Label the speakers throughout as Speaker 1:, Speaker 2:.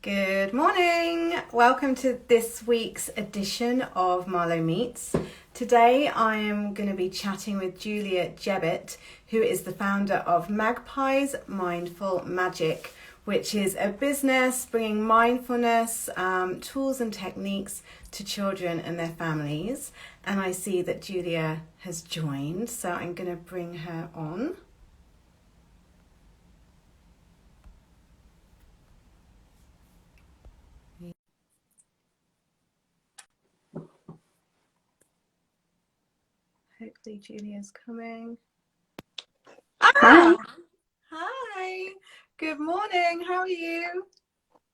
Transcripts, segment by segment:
Speaker 1: Good morning. Welcome to this week's edition of Marlo Meets. Today I am going to be chatting with Julia Jebbett, who is the founder of Magpie's Mindful Magic, which is a business bringing mindfulness, tools and techniques to children and their families. And I see that Julia has joined, so I'm going to bring her on. Hopefully Julia's coming.
Speaker 2: Hi.
Speaker 1: Hi. Good morning. How are you?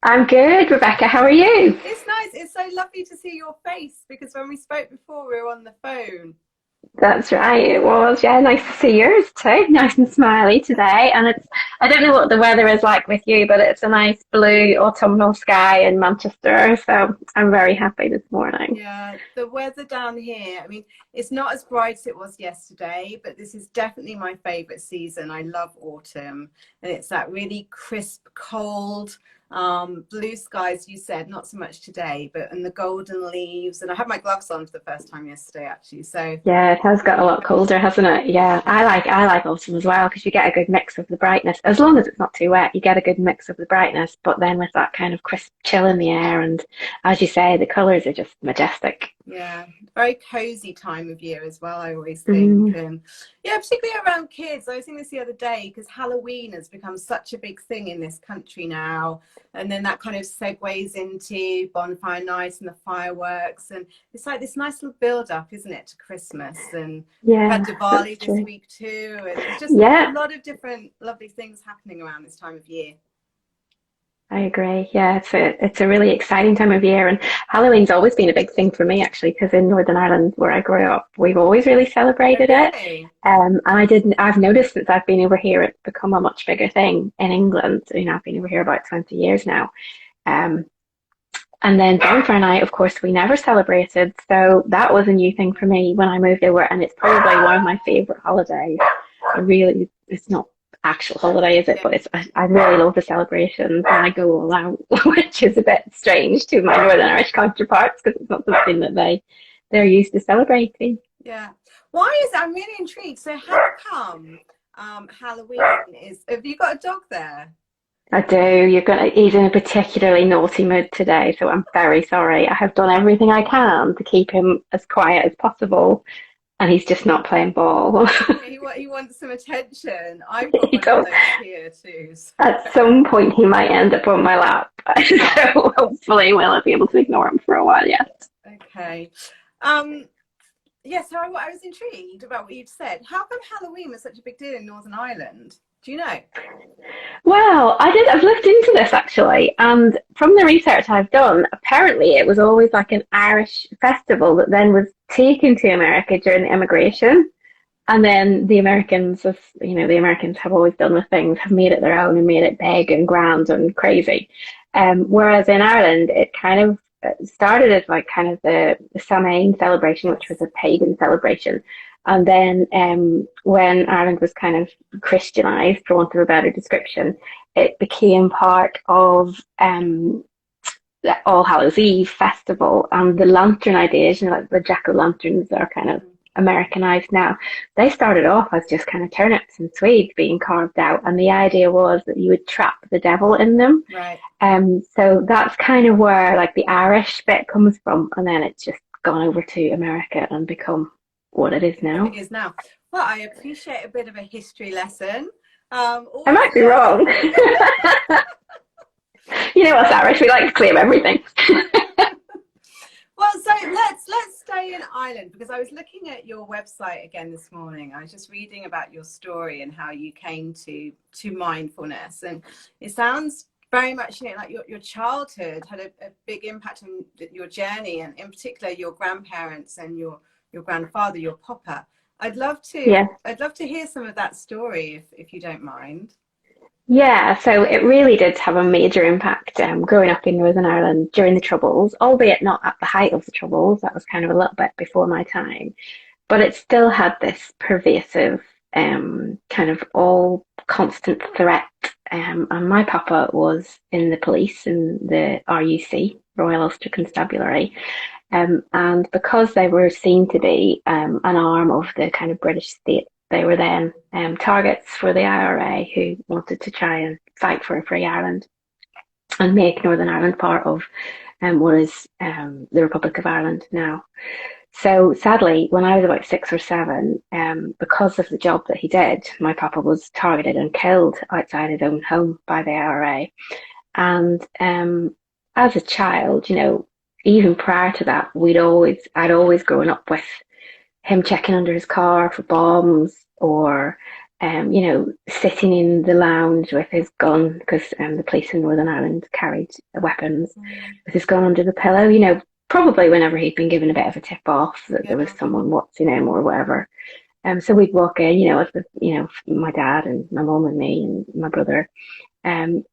Speaker 2: I'm good, Rebecca. How are you?
Speaker 1: It's nice. It's so lovely to see your face because when we spoke before, we were on the phone.
Speaker 2: That's right, it was. Yeah, nice to see yours too. Nice and smiley today. And I don't know what the weather is like with you, but it's a nice blue autumnal sky in Manchester. So I'm very happy this morning.
Speaker 1: Yeah, the weather down here, I mean, it's not as bright as it was yesterday, but this is definitely my favorite season. I love autumn, and it's that really crisp, cold, blue skies, you said, not so much today, but and the golden leaves. And I had my gloves on for the first time yesterday, actually. So
Speaker 2: Yeah, it has got a lot colder, hasn't it? Yeah, I like autumn as well because you get a good mix of the brightness. As long as it's not too wet, you get a good mix of the brightness, but then with that kind of crisp chill in the air, and as you say, the colours are just majestic.
Speaker 1: yeah, very cozy time of year as well, I always think.
Speaker 2: Mm.
Speaker 1: And yeah, particularly around kids. I was thinking this the other day because Halloween has become such a big thing in this country now. And then that kind of segues into bonfire nights and the fireworks. And it's like this nice little build up, isn't it, to Christmas? And we've had
Speaker 2: Yeah,
Speaker 1: Diwali
Speaker 2: that's
Speaker 1: this
Speaker 2: true.
Speaker 1: week too. And it's just a
Speaker 2: Yeah.
Speaker 1: lot of different lovely things happening around this time of year.
Speaker 2: I agree. Yeah, it's a really exciting time of year, and Halloween's always been a big thing for me actually, because in Northern Ireland where I grew up, we've always really celebrated it.
Speaker 1: Okay.
Speaker 2: And I've noticed since I've been over here, it's become a much bigger thing in England. You know, I've been over here about 20 years now. Um, and then Bonfire Night, of course, we never celebrated, so that was a new thing for me when I moved over, and it's probably one of my favorite holidays. It's not actual holiday, is it?
Speaker 1: Yeah.
Speaker 2: But I really love the celebrations and I go all out, which is a bit strange to my Northern Irish counterparts because it's not something that they're used to celebrating.
Speaker 1: Yeah. Why is I'm really intrigued. So how come Halloween is have you got a dog there?
Speaker 2: I do. He's in a particularly naughty mood today, so I'm very sorry. I have done everything I can to keep him as quiet as possible, and he's just not playing ball.
Speaker 1: He wants some attention. I've got
Speaker 2: He
Speaker 1: one of
Speaker 2: does.
Speaker 1: those here too. So.
Speaker 2: At some point, he might end up on my lap. So hopefully, we'll be able to ignore him for a while yet.
Speaker 1: Okay. Yeah, so I was intrigued about what you'd said. How come Halloween was such a big deal in Northern Ireland? Do you know?
Speaker 2: Well, I've looked into this actually, and from the research I've done, apparently it was always like an Irish festival that then was taken to America during the immigration. And then the Americans, as you know, the Americans have always done with things, have made it their own and made it big and grand and crazy. Whereas in Ireland, it kind of started as like kind of the Samhain celebration, which was
Speaker 1: Yes.
Speaker 2: a pagan celebration. And then when Ireland was kind of Christianized, for want of a better description, it became part of the All Hallows Eve festival, and the lantern ideas, you know, like the jack-o'-lanterns are kind of Americanized now. They started off as just kind of turnips and swedes being carved out, and the idea was that you would trap the devil in them.
Speaker 1: Right.
Speaker 2: So that's kind of where like the Irish bit comes from, and then it's just gone over to America and become what it is
Speaker 1: What it
Speaker 2: now.
Speaker 1: is now. Well, I appreciate a bit of a history lesson.
Speaker 2: I
Speaker 1: Always
Speaker 2: might be wrong. You know us Irish, we like to claim everything.
Speaker 1: Well, so let's stay in Ireland because I was looking at your website again this morning. I was just reading about your story and how you came to mindfulness, and it sounds very much, you know, like your childhood had a big impact on your journey, and in particular your grandparents and your grandfather, your papa.
Speaker 2: Yeah.
Speaker 1: I'd love to hear some of that story if you don't mind.
Speaker 2: Yeah, so it really did have a major impact growing up in Northern Ireland during the Troubles, albeit not at the height of the Troubles. That was kind of a little bit before my time. But it still had this pervasive kind of all constant threat and my papa was in the police, in the RUC, Royal Ulster Constabulary. And because they were seen to be an arm of the kind of British state, they were then targets for the IRA, who wanted to try and fight for a free Ireland and make Northern Ireland part of what is the Republic of Ireland now. So sadly, when I was about 6 or 7, because of the job that he did, my papa was targeted and killed outside his own home by the IRA. And as a child, even prior to that, I'd always grown up with him checking under his car for bombs, or sitting in the lounge with his gun, because the police in Northern Ireland carried weapons, with his gun under the pillow, probably whenever he'd been given a bit of a tip off that there was someone watching him or whatever. So we'd walk in, with my dad and my mum and me and my brother, and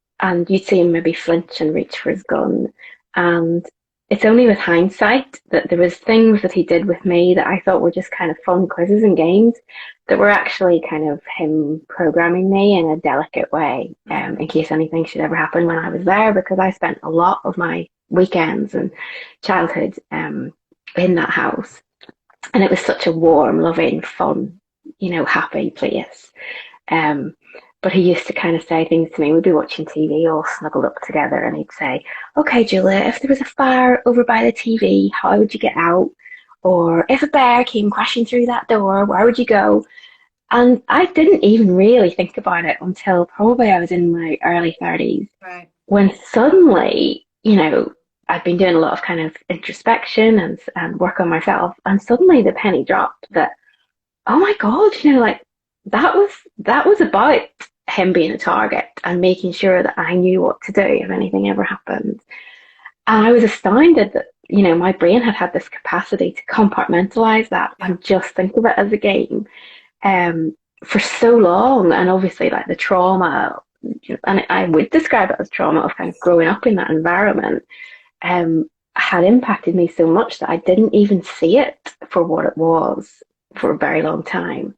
Speaker 2: you'd see him maybe flinch and reach for his gun. And it's only with hindsight that there was things that he did with me that I thought were just kind of fun quizzes and games that were actually kind of him programming me in a delicate way, in case anything should ever happen when I was there, because I spent a lot of my weekends and childhood in that house. And it was such a warm, loving, fun, happy place. But he used to kind of say things to me. We'd be watching TV all snuggled up together, and he'd say, "Okay, Julia, if there was a fire over by the TV, how would you get out? Or if a bear came crashing through that door, where would you go?" And I didn't even really think about it until probably I was in my early 30s,
Speaker 1: Right.
Speaker 2: when suddenly, I'd been doing a lot of kind of introspection and work on myself, and suddenly the penny dropped that, oh my God, that was about him being a target and making sure that I knew what to do if anything ever happened. And I was astounded that, my brain had this capacity to compartmentalize that and just think of it as a game for so long. And obviously, like, the trauma, and I would describe it as trauma of kind of growing up in that environment, had impacted me so much that I didn't even see it for what it was for a very long time.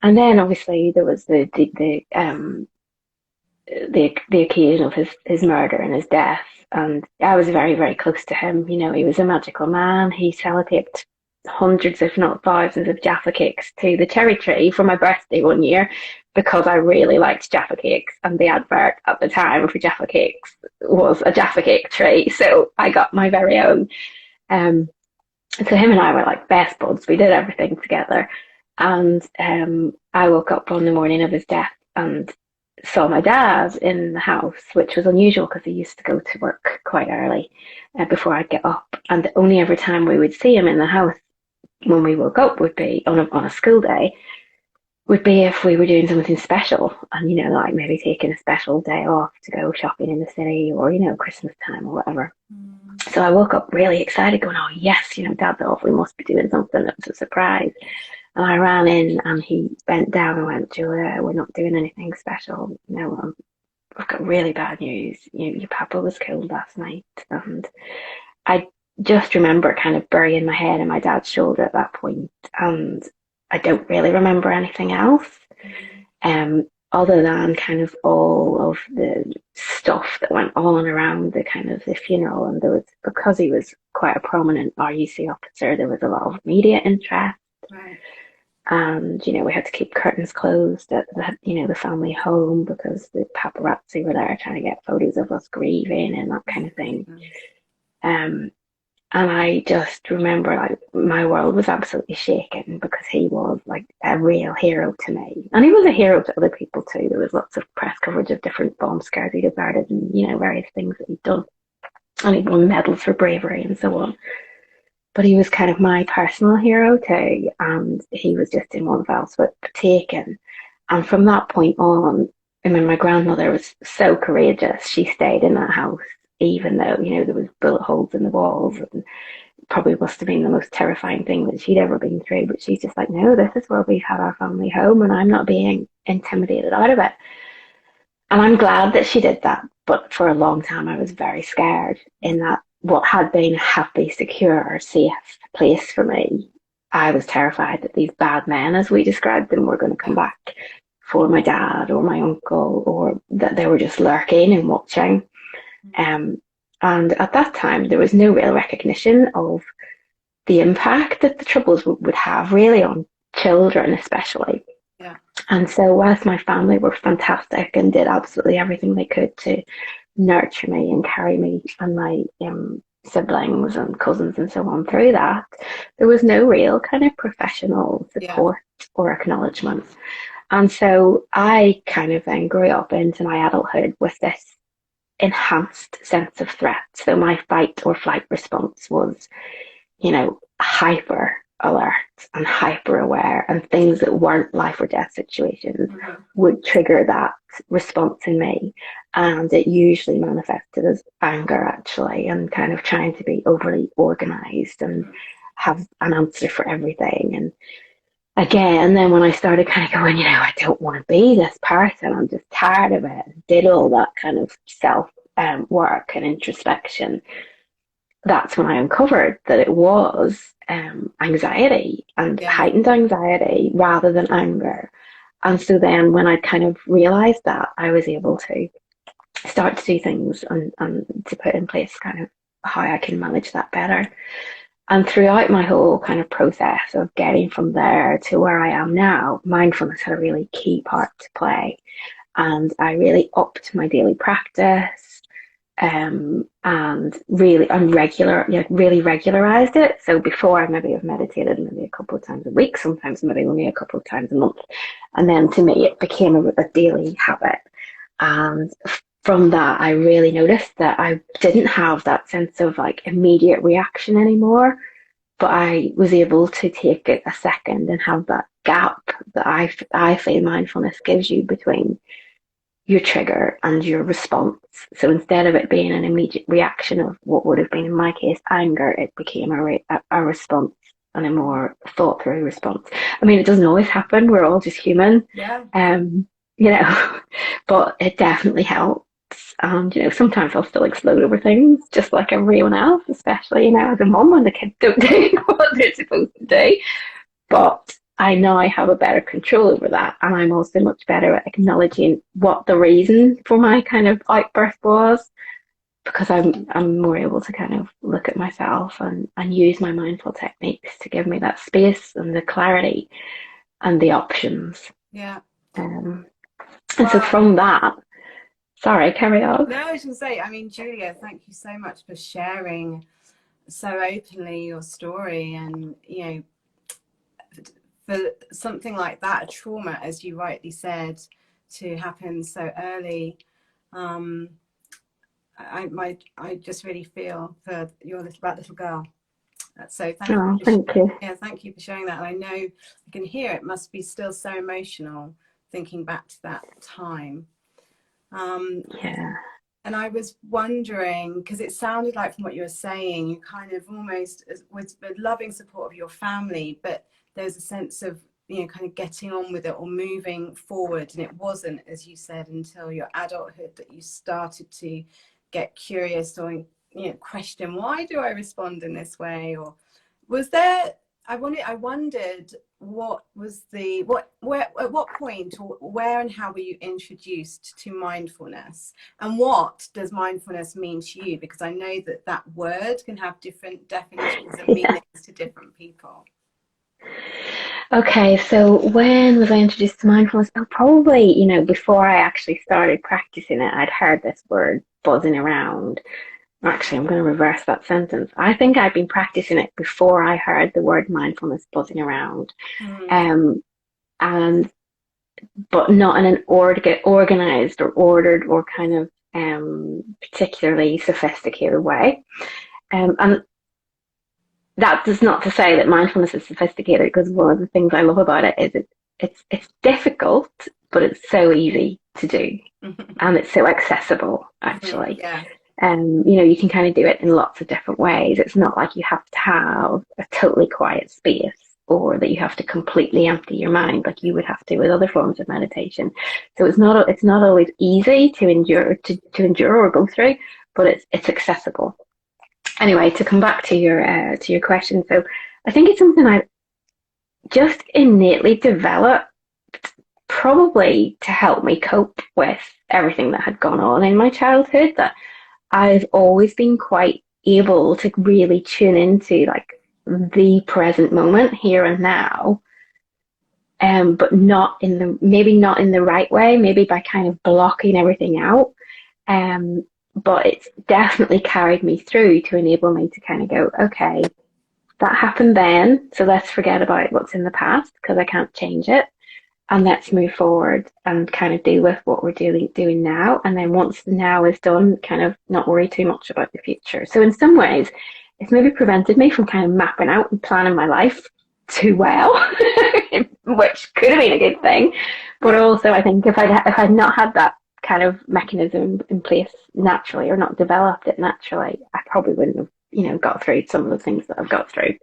Speaker 2: And then obviously there was the occasion of his murder and his death, and I was very, very close to him. He was a magical man. He sellotaped hundreds, if not thousands, of Jaffa cakes to the cherry tree for my birthday one year, because I really liked Jaffa cakes, and the advert at the time for Jaffa cakes was a Jaffa cake tree, so I got my very own. So him and I were like best buds. We did everything together. And I woke up on the morning of his death and saw my dad in the house, which was unusual because he used to go to work quite early before I'd get up. And the only ever time we would see him in the house when we woke up would be on a school day, would be if we were doing something special, and like maybe taking a special day off to go shopping in the city, or Christmas time or whatever. So I woke up really excited, going, "Oh yes, Dad's off. We must be doing something that's a surprise." And I ran in, and he bent down and went, "Julia, we're not doing anything special. I've got really bad news. Your papa was killed last night." And I just remember kind of burying my head in my dad's shoulder at that point, and I don't really remember anything else, other than kind of all of the stuff that went on around the kind of the funeral. And there was, because he was quite a prominent RUC officer, there was a lot of media interest.
Speaker 1: Right.
Speaker 2: And, we had to keep curtains closed at the family home, because the paparazzi were there trying to get photos of us grieving and that kind of thing. And I just remember, like, my world was absolutely shaken, because he was like a real hero to me. And he was a hero to other people too. There was lots of press coverage of different bomb scares he'd averted, and, various things that he'd done. And he'd won medals for bravery and so on. But he was kind of my personal hero too, and he was just in one fell swoop taken. And from that point on, my grandmother was so courageous. She stayed in that house, even though, there was bullet holes in the walls, and probably must have been the most terrifying thing that she'd ever been through. But she's just like, "No, this is where we've had our family home, and I'm not being intimidated out of it." And I'm glad that she did that. But for a long time, I was very scared, in that what had been a happy, secure, safe place for me, I was terrified that these bad men, as we described them, were going to come back for my dad or my uncle, or that they were just lurking and watching. And at that time, there was no real recognition of the impact that the troubles would have really on children, especially.
Speaker 1: Yeah.
Speaker 2: And so, whilst my family were fantastic and did absolutely everything they could to nurture me and carry me and my siblings and cousins and so on through that, there was no real kind of professional support or acknowledgement. And so I kind of then grew up into my adulthood with this enhanced sense of threat. So my fight or flight response was, hyper alert and hyper aware, and things that weren't life or death situations would trigger that response in me. And it usually manifested as anger, actually, and kind of trying to be overly organized and have an answer for everything. And again, then when I started kind of going, I don't want to be this person, I'm just tired of it, did all that kind of self work and introspection, that's when I uncovered that it was anxiety and heightened anxiety rather than anger. And so then when I kind of realized that, I was able to start to do things and to put in place kind of how I can manage that better. And throughout my whole kind of process of getting from there to where I am now, mindfulness had a really key part to play. And I really upped my daily practice, and really really regularized it. So before, I maybe have meditated maybe a couple of times a week, sometimes maybe only a couple of times a month. And then to me, it became a daily habit. And from that, I really noticed that I didn't have that sense of like immediate reaction anymore, but I was able to take it a second and have that gap that I feel mindfulness gives you between your trigger and your response. So instead of it being an immediate reaction of what would have been in my case anger, it became a response, and a more thought through response. I mean, it doesn't always happen. We're all just human. But it definitely helps. And, sometimes I'll still explode over things, just like everyone else, especially, as a mum when the kids don't do what they're supposed to do. But I know I have a better control over that. And I'm also much better at acknowledging what the reason for my kind of outburst was, because I'm more able to kind of look at myself and use my mindful techniques to give me that space and the clarity and the options.
Speaker 1: Yeah.
Speaker 2: And so from that, sorry, carry on.
Speaker 1: No, I was going to say, I mean, Julia, thank you so much for sharing so openly your story. And, for something like that, a trauma, as you rightly said, to happen so early, I just really feel for your little girl. So
Speaker 2: thank you.
Speaker 1: Yeah, thank you for sharing that. And I know I can hear it must be still so emotional thinking back to that time. And I was wondering, because it sounded like from what you were saying, you kind of almost, with the loving support of your family, but there's a sense of, kind of getting on with it or moving forward. And it wasn't, as you said, until your adulthood that you started to get curious or, question, why do I respond in this way? Or was there, I wondered what was where, at what point, or where and how were you introduced to mindfulness, and what does mindfulness mean to you? Because I know that word can have different definitions and meanings to different people.
Speaker 2: Okay, so when was I introduced to mindfulness? Oh, probably, before I actually started practicing it, I'd heard this word buzzing around. Actually, I'm going to reverse that sentence. I think I'd been practicing it before I heard the word mindfulness buzzing around. But not in an organized or ordered or kind of particularly sophisticated way. And that is not to say that mindfulness is sophisticated, because one of the things I love about it is it's difficult, but it's so easy to do, and it's so accessible, actually. You can kind of do it in lots of different ways. It's not like you have to have a totally quiet space, or that you have to completely empty your mind like you would have to with other forms of meditation. So it's not always easy to endure or go through, but it's accessible. Anyway, to come back to your question, so I think it's something I just innately developed probably to help me cope with everything that had gone on in my childhood, that I've always been quite able to really tune into like the present moment here and now, but not in the, maybe not in the right way, maybe by kind of blocking everything out. But it's definitely carried me through to enable me to kind of go, okay, that happened then, so let's forget about what's in the past because I can't change it. And let's move forward and kind of deal with what we're doing now. And then once the now is done, kind of not worry too much about the future. So in some ways, it's maybe prevented me from kind of mapping out and planning my life too well, which could have been a good thing. But also, I think if I'd not had that kind of mechanism in place naturally, or not developed it naturally, I probably wouldn't have, got through some of the things that I've got through.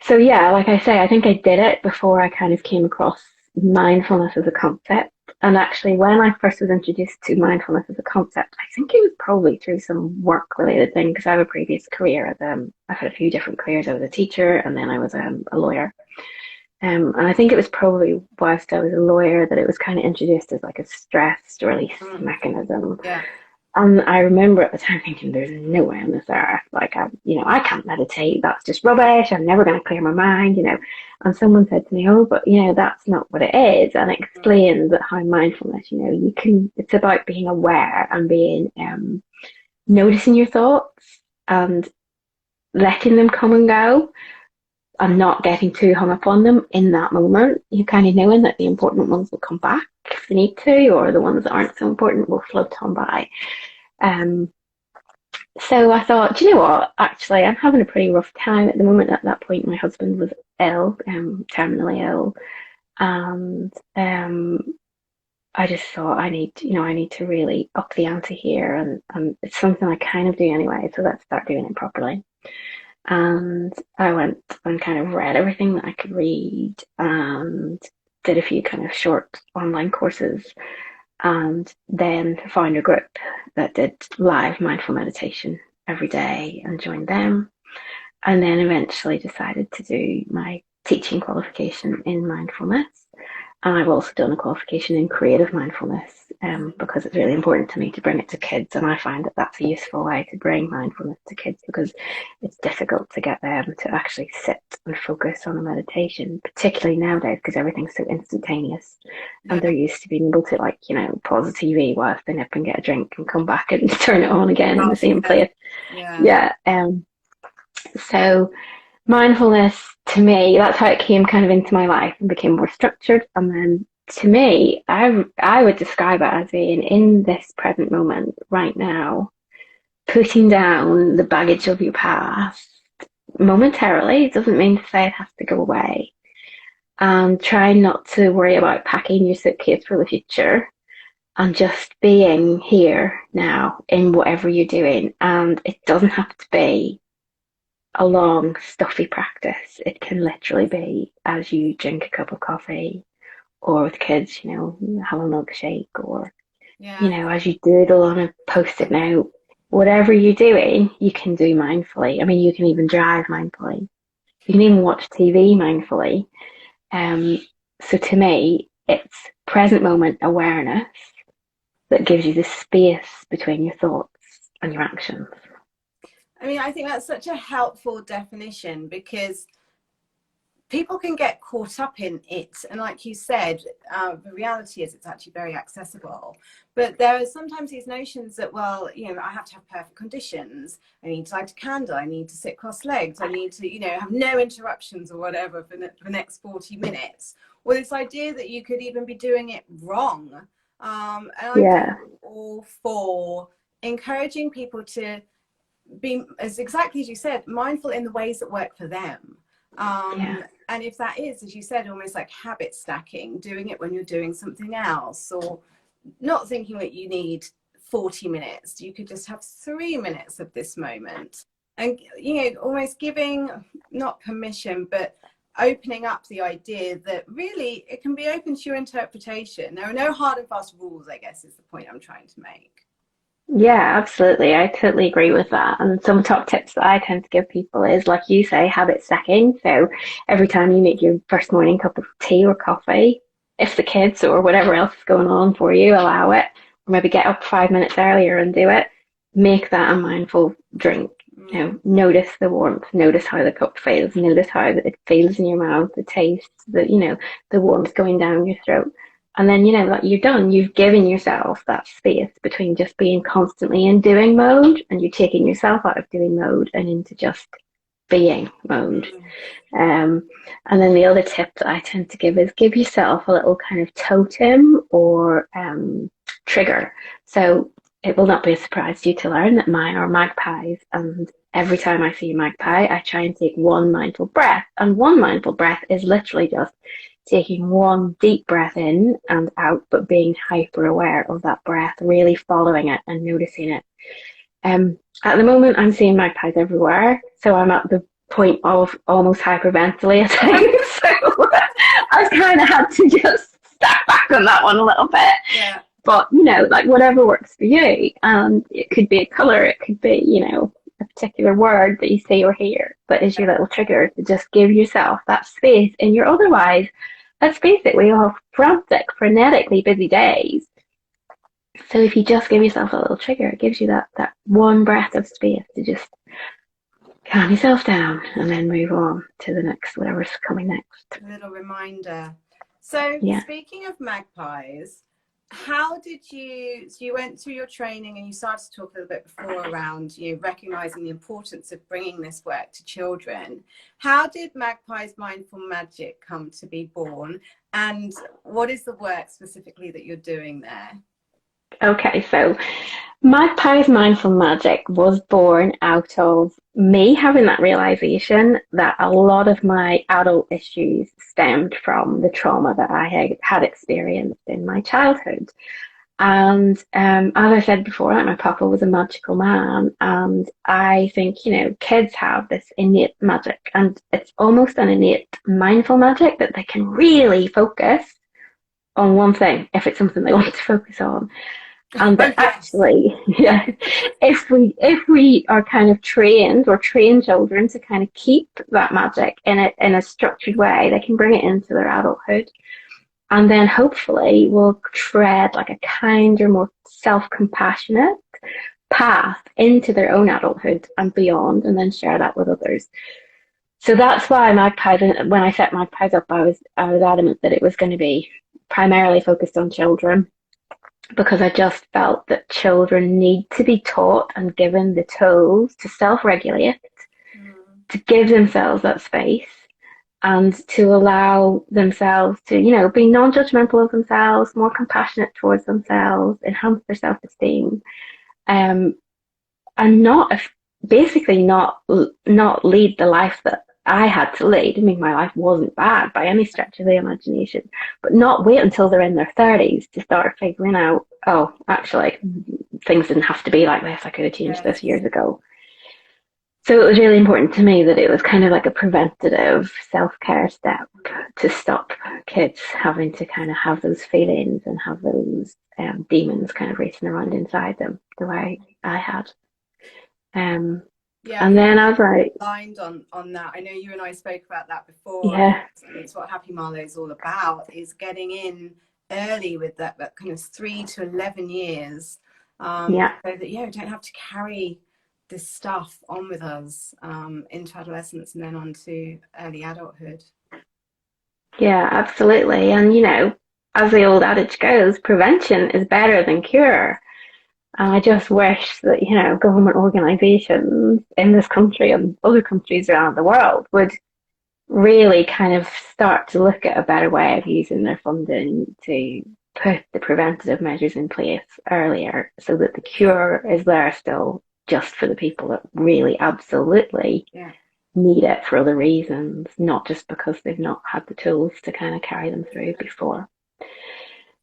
Speaker 2: So yeah, like I say, I think I did it before I kind of came across mindfulness as a concept. And actually, when I first was introduced to mindfulness as a concept, I think it was probably through some work-related thing, because I have a previous career as I've had a few different careers. I was a teacher, and then I was a lawyer. And I think it was probably whilst I was a lawyer that it was kind of introduced as like a stress release mechanism.
Speaker 1: Yeah.
Speaker 2: And I remember at the time thinking, there's no way on this earth, like, I can't meditate. That's just rubbish. I'm never going to clear my mind, And someone said to me, oh, but, that's not what it is. And it explains that how mindfulness, it's about being aware and being, noticing your thoughts and letting them come and go and not getting too hung up on them in that moment. You kind of knowing that the important ones will come back if they need to, or the ones that aren't so important will float on by. So I thought, do you know what? Actually, I'm having a pretty rough time at the moment. At that point, my husband was ill, terminally ill, and I just thought I need to really up the ante here, and it's something I kind of do anyway. So let's start doing it properly. And I went and kind of read everything that I could read and did a few kind of short online courses, and then found a group that did live mindful meditation every day and joined them. And then eventually decided to do my teaching qualification in mindfulness. And I've also done a qualification in creative mindfulness, because it's really important to me to bring it to kids. And I find that that's a useful way to bring mindfulness to kids, because it's difficult to get them to actually sit and focus on a meditation, particularly nowadays, because everything's so instantaneous. And they're used to being able to, like, pause the TV whilst they nip and get a drink and come back and turn it on again in the same place. Yeah. So mindfulness, to me, that's how it came kind of into my life and became more structured. And then to me, I would describe it as being in this present moment right now, putting down the baggage of your past momentarily. It doesn't mean to say it has to go away. And trying not to worry about packing your suitcase for the future, and just being here now in whatever you're doing. And it doesn't have to be a long, stuffy practice. It can literally be as you drink a cup of coffee, or with kids, have a milkshake, or, as you doodle on a post-it note. Whatever you're doing, you can do mindfully. I mean, you can even drive mindfully. You can even watch TV mindfully. So to me, it's present moment awareness that gives you the space between your thoughts and your actions.
Speaker 1: I mean, I think that's such a helpful definition, because people can get caught up in it. And like you said, the reality is it's actually very accessible. But there are sometimes these notions that, well, I have to have perfect conditions. I need to light a candle. I need to sit cross-legged. I need to, have no interruptions or whatever for the next 40 minutes. Or this idea that you could even be doing it wrong. And I'm all for encouraging people to be, as exactly as you said, mindful in the ways that work for them. And if that is, as you said, almost like habit stacking, doing it when you're doing something else, or not thinking that you need 40 minutes, you could just have 3 minutes of this moment. And, almost giving, not permission, but opening up the idea that really it can be open to your interpretation. There are no hard and fast rules, I guess, is the point I'm trying to make.
Speaker 2: Yeah, absolutely. I totally agree with that. And some top tips that I tend to give people is, like you say, habit stacking. So every time you make your first morning cup of tea or coffee, if the kids or whatever else is going on for you allow it, or maybe get up 5 minutes earlier and do it, make that a mindful drink. You know, notice the warmth, notice how the cup feels, notice how it feels in your mouth, the taste, the warmth going down your throat. And then, like you're done, you've given yourself that space between just being constantly in doing mode and you're taking yourself out of doing mode and into just being mode.
Speaker 1: Mm.
Speaker 2: And then the other tip that I tend to give is give yourself a little kind of totem or trigger. So it will not be a surprise to you to learn that mine are magpies. And every time I see a magpie, I try and take one mindful breath. And one mindful breath is literally just taking one deep breath in and out, but being hyper aware of that breath, really following it and noticing it. At the moment, I'm seeing magpies everywhere, so I'm at the point of almost hyperventilating. So I kind of had to just step back on that one a little bit.
Speaker 1: Yeah.
Speaker 2: But, like whatever works for you. And it could be a color, it could be, a particular word that you say or hear that is your little trigger to just give yourself that space in your otherwise, let's face it, we all have frantic, frenetically busy days. So if you just give yourself a little trigger, it gives you that one breath of space to just calm yourself down and then move on to the next, whatever's coming next.
Speaker 1: A little reminder. So
Speaker 2: Yeah.
Speaker 1: speaking of magpies, how did you, so you went through your training and you started to talk a little bit before around, recognizing the importance of bringing this work to children. How did Magpies Mindful Magic come to be born? And what is the work specifically that you're doing there?
Speaker 2: Okay, so Magpie's Mindful Magic was born out of me having that realization that a lot of my adult issues stemmed from the trauma that I had experienced in my childhood. And as I said before, like my papa was a magical man, and I think, kids have this innate magic, and it's almost an innate mindful magic that they can really focus on one thing if it's something they want to focus on. And that actually, yeah, if we are kind of trained or train children to kind of keep that magic in a structured way, they can bring it into their adulthood. And then hopefully we'll tread like a kinder, more self-compassionate path into their own adulthood and beyond, and then share that with others. So that's why Magpies, when I set Magpies up, I was adamant that it was going to be primarily focused on children, because I just felt that children need to be taught and given the tools to self-regulate, to give themselves that space, and to allow themselves to, be non-judgmental of themselves, more compassionate towards themselves, enhance their self-esteem, and basically not lead the life that I had to lead. I mean, my life wasn't bad by any stretch of the imagination, but not wait until they're in their 30s to start figuring out, oh, actually, things didn't have to be like this. I could have changed this years ago. So it was really important to me that it was kind of like a preventative self-care step to stop kids having to kind of have those feelings and have those demons kind of racing around inside them the way I had.
Speaker 1: Yeah,
Speaker 2: and then I was like,
Speaker 1: aligned on that. I know you and I spoke about that before.
Speaker 2: yeah,
Speaker 1: And it's what Happy Marlo is all about, is getting in early with that kind of 3 to 11 years,
Speaker 2: yeah,
Speaker 1: so that we don't have to carry this stuff on with us into adolescence and then on to early adulthood.
Speaker 2: yeah, absolutely. And as the old adage goes, prevention is better than cure. And I just wish that, government organisations in this country and other countries around the world would really kind of start to look at a better way of using their funding to put the preventative measures in place earlier, so that the cure is there still just for the people that really absolutely need it for other reasons, not just because they've not had the tools to kind of carry them through before.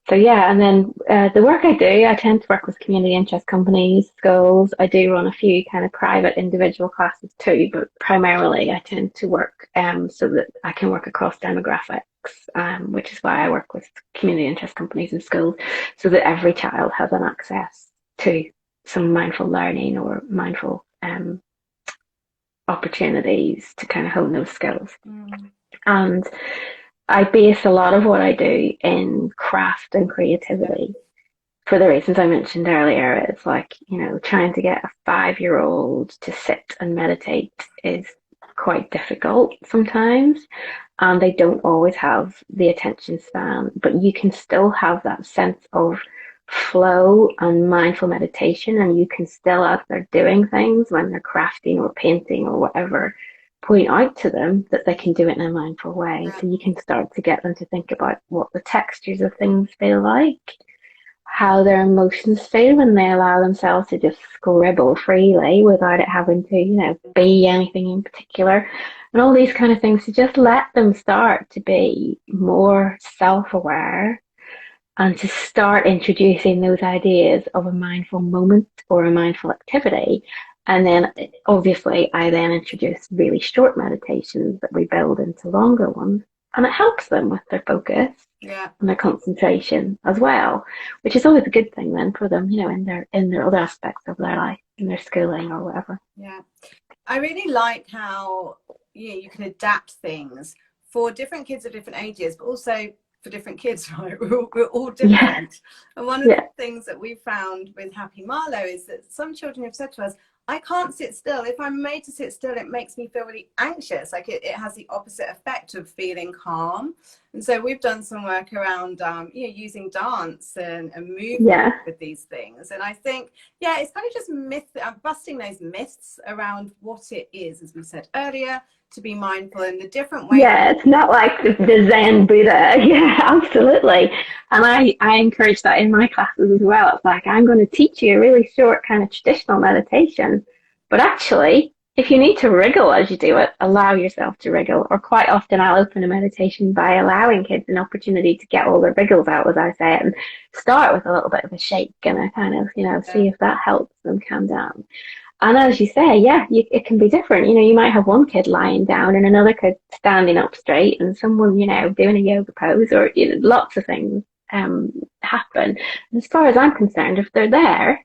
Speaker 2: So yeah, and then the work I do, I tend to work with community interest companies, schools. I do run a few kind of private individual classes too, but primarily I tend to work so that I can work across demographics, which is why I work with community interest companies and schools, so that every child has an access to some mindful learning or mindful opportunities to kind of hone those skills. And I base a lot of what I do in craft and creativity for the reasons I mentioned earlier. It's like, trying to get a 5-year-old to sit and meditate is quite difficult sometimes. And they don't always have the attention span, but you can still have that sense of flow and mindful meditation, and you can still, as they're doing things, when they're crafting or painting or whatever, point out to them that they can do it in a mindful way. So you can start to get them to think about what the textures of things feel like, how their emotions feel when they allow themselves to just scribble freely without it having to, be anything in particular, and all these kind of things, to just let them start to be more self-aware and to start introducing those ideas of a mindful moment or a mindful activity. And then obviously I then introduce really short meditations that we build into longer ones, and it helps them with their focus and their concentration as well, which is always a good thing then for them, in their other aspects of their life, in their schooling or whatever.
Speaker 1: Yeah. I really like how you can adapt things for different kids of different ages, but also for different kids, right? We're all different. Yeah. And one of the things that we found with Happy Marlo is that some children have said to us, I can't sit still. If I'm made to sit still, it makes me feel really anxious. Like it has the opposite effect of feeling calm. And so we've done some work around, using dance and movement with these things. And I think, it's kind of just busting those myths around what it is, as we said earlier, to be mindful in the different ways.
Speaker 2: Yeah, it's not like the Zen Buddha. Yeah, absolutely. And I encourage that in my classes as well. It's like, I'm going to teach you a really short kind of traditional meditation, but actually, if you need to wriggle as you do it, allow yourself to wriggle. Or quite often I'll open a meditation by allowing kids an opportunity to get all their wriggles out, as I say it, and start with a little bit of a shake and a kind of, see if that helps them calm down. And as you say, it can be different. You might have one kid lying down and another kid standing up straight, and someone, doing a yoga pose, or lots of things happen. And as far as I'm concerned, if they're there,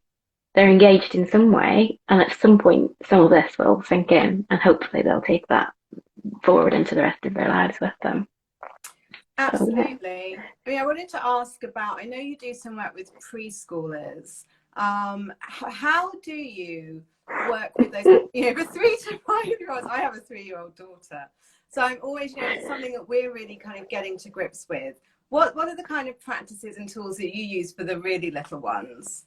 Speaker 2: they're engaged in some way, and at some point, some of this will sink in, and hopefully they'll take that forward into the rest of their lives with them.
Speaker 1: Absolutely. I wanted to ask about, I know you do some work with preschoolers. How do you work with those, for 3 to 5-year-olds? I have a 3-year-old daughter, so I'm always, it's something that we're really kind of getting to grips with. What are the kind of practices and tools that you use for the really little ones?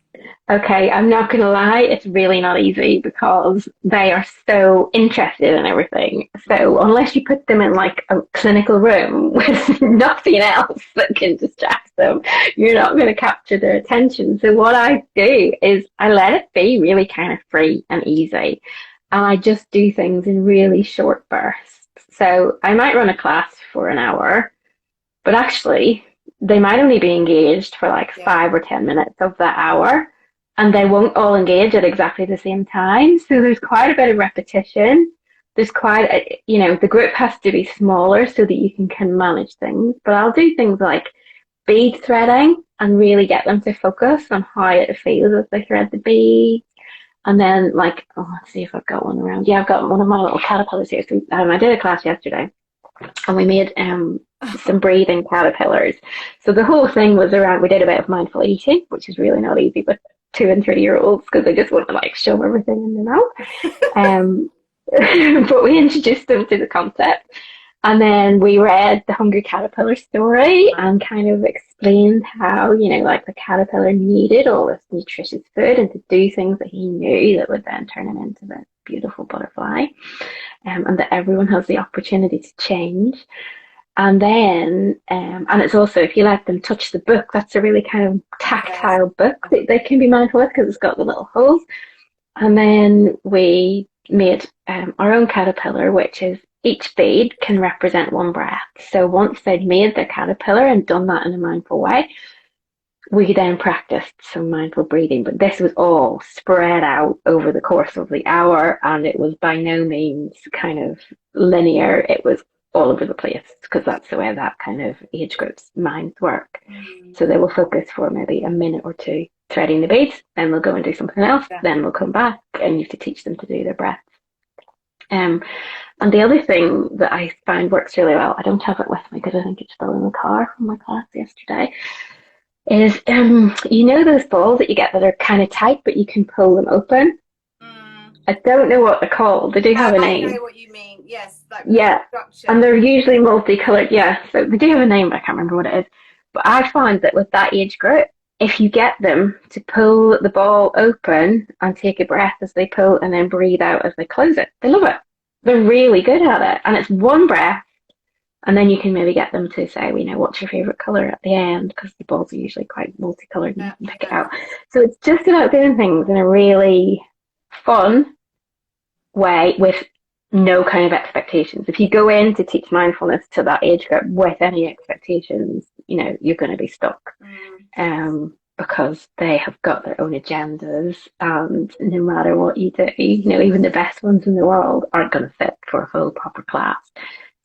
Speaker 2: Okay, I'm not going to lie, it's really not easy because they are so interested in everything. So unless you put them in like a clinical room with nothing else that can distract them, you're not going to capture their attention. So what I do is I let it be really kind of free and easy. And I just do things in really short bursts. So I might run a class for an hour, but actually, they might only be engaged for like 5 or 10 minutes of that hour, and they won't all engage at exactly the same time. So there's quite a bit of repetition. There's the group has to be smaller so that you can manage things. But I'll do things like bead threading and really get them to focus on how it feels as they thread the bead. And then let's see if I've got one around. Yeah, I've got one of my little caterpillars here. So I did a class yesterday, and we made some breathing caterpillars. So the whole thing was around, we did a bit of mindful eating, which is really not easy with 2 and 3-year-olds because they just want to shove everything in their mouth. But we introduced them to the concept, and then we read the Hungry Caterpillar story and kind of explained how, the caterpillar needed all this nutritious food and to do things that he knew that would then turn him into the beautiful butterfly, and that everyone has the opportunity to change. And then, and it's also, if you let them touch the book, that's a really kind of tactile book that they can be mindful of because it's got the little holes. And then we made our own caterpillar, which is each bead can represent one breath. So once they'd made their caterpillar and done that in a mindful way, we then practiced some mindful breathing. But this was all spread out over the course of the hour, and it was by no means kind of linear. It was all over the place because that's the way that kind of age group's minds work. So they will focus for maybe a minute or two threading the beads, then they'll go and do something else,
Speaker 1: Yeah.
Speaker 2: then they'll come back, and you have to teach them to do their breath. And the other thing that I find works really well, I don't have it with me because I think it's still in the car from my class yesterday, is those balls that you get that are kind of tight, but you can pull them open. I don't know what they're called. They do have a name.
Speaker 1: I know what you mean. Yes, like
Speaker 2: yeah,
Speaker 1: structure.
Speaker 2: And they're usually multicolored. Yeah, so they do have a name, but I can't remember what it is. But I find that with that age group, if you get them to pull the ball open and take a breath as they pull and then breathe out as they close it, they love it. They're really good at it. And it's one breath, and then you can maybe get them to say, what's your favourite colour at the end, because the balls are usually quite multicoloured and you can pick it out. So it's just about doing things in a really fun way with no kind of expectations. If you go in to teach mindfulness to that age group with any expectations, you're going to be stuck. Because they have got their own agendas, and no matter what you do, even the best ones in the world aren't going to fit for a full proper class.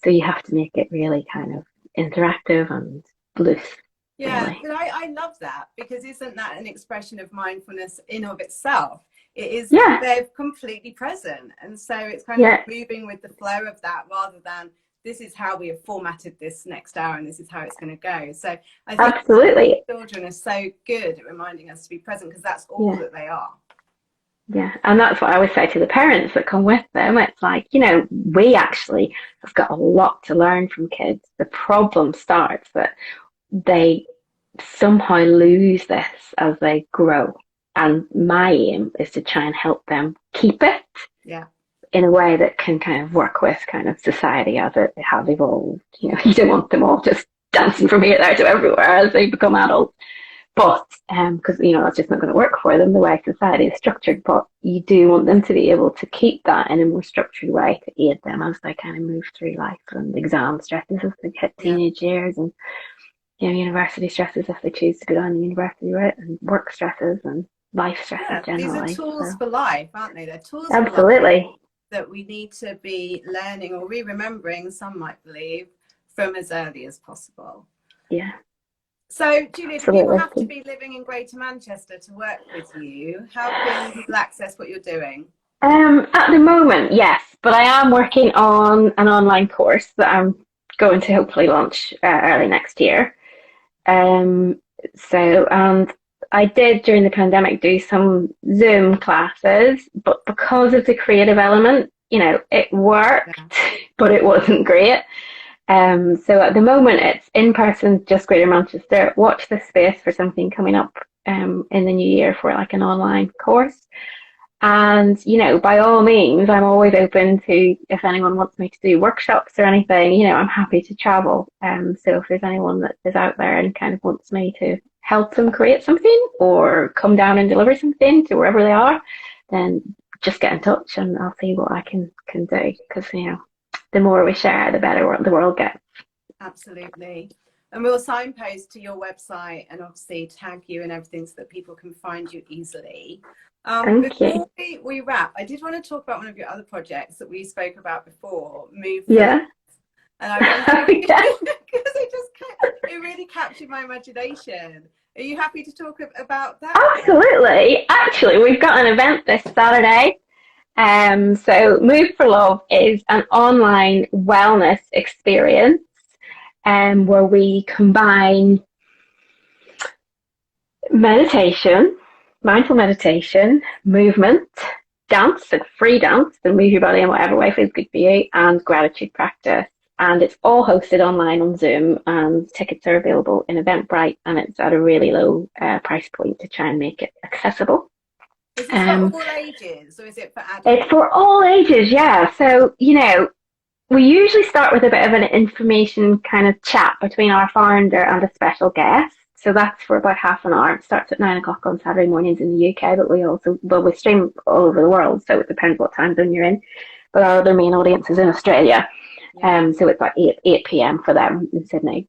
Speaker 2: So you have to make it really kind of interactive and loose.
Speaker 1: Yeah,
Speaker 2: really.
Speaker 1: but I love that, because isn't that an expression of mindfulness in of itself? It is, they're completely present, and so it's kind of moving with the flow of that, rather than this is how we have formatted this next hour and this is how it's going to go. So I think
Speaker 2: absolutely,
Speaker 1: children are so good at reminding us to be present, because that's all that they are.
Speaker 2: Yeah, and that's what I always say to the parents that come with them. It's like, we actually have got a lot to learn from kids. The problem starts that they somehow lose this as they grow. And my aim is to try and help them keep it in a way that can kind of work with kind of society as it has evolved. You don't want them all just dancing from here, there to everywhere as they become adults. But, because, that's just not going to work for them the way society is structured. But you do want them to be able to keep that in a more structured way to aid them as they kind of move through life, and exam stresses as they hit teenage years, and, university stresses if they choose to go down the university route, and work stresses and life stresses generally.
Speaker 1: These are tools for life, aren't they? They're tools
Speaker 2: absolutely
Speaker 1: for life that we need to be learning, or re-remembering, some might believe, from as early as possible.
Speaker 2: Yeah.
Speaker 1: So, Julia, do people have to be living in Greater Manchester to work with you? How can people access what you're doing?
Speaker 2: At the moment, yes, but I am working on an online course that I'm going to hopefully launch early next year. And I did during the pandemic do some Zoom classes, but because of the creative element, it worked, but it wasn't great. So at the moment it's in person, just Greater Manchester. Watch this space for something coming up in the new year for like an online course. And, by all means, I'm always open to, if anyone wants me to do workshops or anything, I'm happy to travel. So if there's anyone that is out there and kind of wants me to help them create something or come down and deliver something to wherever they are, then just get in touch and I'll see what I can do. Because, the more we share, the better the world gets.
Speaker 1: Absolutely. And we'll signpost to your website and obviously tag you and everything so that people can find you easily. Before we wrap, I did want to talk about one of your other projects that we spoke about before, Move.
Speaker 2: Yeah.
Speaker 1: And I wanted because it really captured my imagination. Are you happy to talk about that?
Speaker 2: Absolutely. Actually, we've got an event this Saturday. So Move for Love is an online wellness experience where we combine meditation, mindful meditation, movement, dance, like free dance, to move your body in whatever way feels good for you, and gratitude practice. And it's all hosted online on Zoom, and tickets are available in Eventbrite, and it's at a really low price point to try and make it accessible.
Speaker 1: Is it for all ages, or is it for adults?
Speaker 2: It's for all ages, yeah. So, we usually start with a bit of an information kind of chat between our founder and a special guest. So that's for about half an hour. It starts at 9 o'clock on Saturday mornings in the UK, but we stream all over the world, so it depends what time zone you're in. But our other main audience is in Australia. So it's about 8 p.m. for them in Sydney.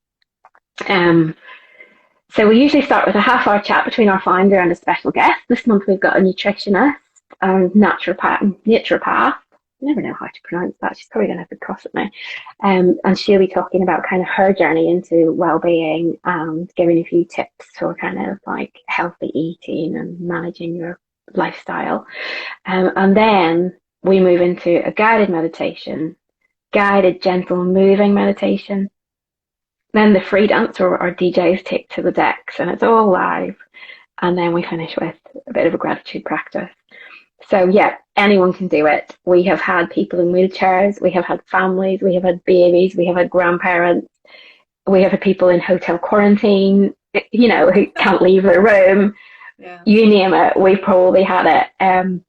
Speaker 2: So we usually start with a half-hour chat between our founder and a special guest. This month we've got a nutritionist and naturopath never know how to pronounce that. She's probably going to have to cross at me. And she'll be talking about kind of her journey into well-being and giving a few tips for kind of like healthy eating and managing your lifestyle. And then we move into a guided meditation, guided gentle moving meditation. Then the free dance or our DJs take to the decks and it's all live. And then we finish with a bit of a gratitude practice. So yeah, anyone can do it. We have had people in wheelchairs, we have had families, we have had babies, we have had grandparents, we have had people in hotel quarantine, you know, who can't leave their room.
Speaker 1: Yeah.
Speaker 2: You name it, we've probably had it.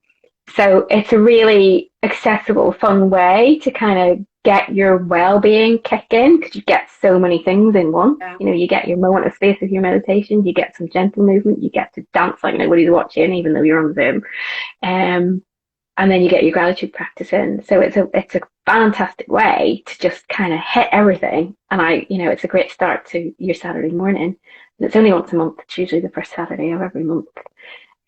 Speaker 2: So it's a really accessible, fun way to kind of get your well-being kick in because you get so many things in one.
Speaker 1: Yeah.
Speaker 2: You know, you get your moment of space with your meditation, you get some gentle movement, you get to dance like nobody's watching, even though you're on Zoom. And then you get your gratitude practice in. So it's a fantastic way to just kind of hit everything. And it's a great start to your Saturday morning. And it's only once a month. It's usually the first Saturday of every month.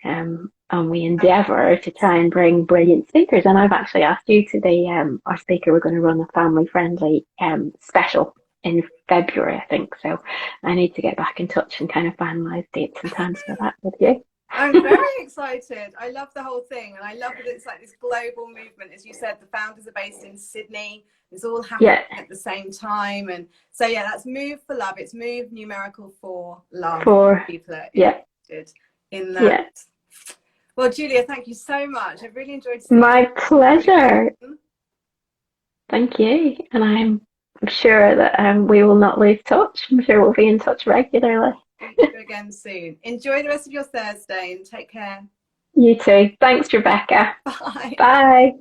Speaker 2: And we endeavour to try and bring brilliant speakers. And I've actually asked you today, our speaker, we're going to run a family-friendly special in February, I think. So I need to get back in touch and kind of finalise dates and times for that with you.
Speaker 1: I'm very excited. I love the whole thing. And I love that it's like this global movement. As you said, the founders are based in Sydney. It's all happening at the same time. And so, yeah, that's Move for Love. It's Move numerical for love. People are interested in that. Yeah. Well, Julia, thank you so much. I've really enjoyed seeing you.
Speaker 2: My pleasure. Thank you. And I'm sure that we will not lose touch. I'm sure we'll be in touch regularly.
Speaker 1: See you again soon. Enjoy the rest of your Thursday and take care.
Speaker 2: You too. Thanks, Rebecca.
Speaker 1: Bye.
Speaker 2: Bye.